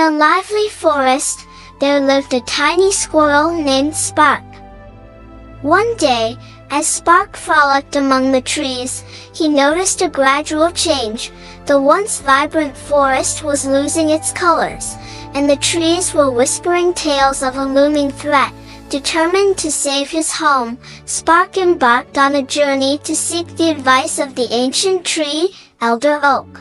a lively forest, there lived a tiny squirrel named Spark. One day, as Spark frolicked among the trees, he noticed a gradual change. The once vibrant forest was losing its colors, and the trees were whispering tales of a looming threat. Determined to save his home, Spark embarked on a journey to seek the advice of the ancient tree, Elder Oak.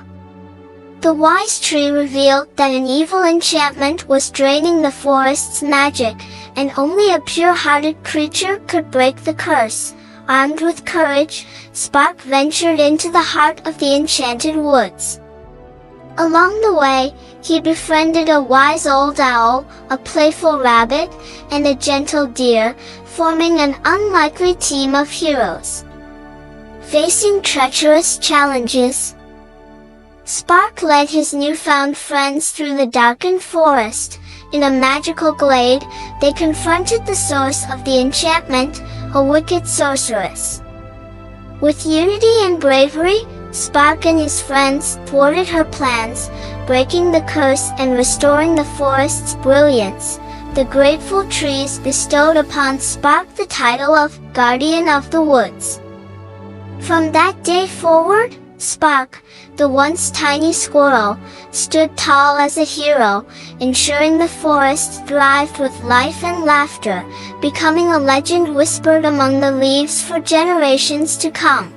The wise tree revealed that an evil enchantment was draining the forest's magic, and only a pure-hearted creature could break the curse. Armed with courage, Spark ventured into the heart of the enchanted woods. Along the way, he befriended a wise old owl, a playful rabbit, and a gentle deer, forming an unlikely team of heroes. Facing treacherous challenges, Spark led his newfound friends through the darkened forest. In a magical glade, they confronted the source of the enchantment, a wicked sorceress. With unity and bravery, Spark and his friends thwarted her plans, breaking the curse and restoring the forest's brilliance. The grateful trees bestowed upon Spark the title of Guardian of the Woods. From that day forward, Spark, the once tiny squirrel, stood tall as a hero, ensuring the forest thrived with life and laughter, becoming a legend whispered among the leaves for generations to come.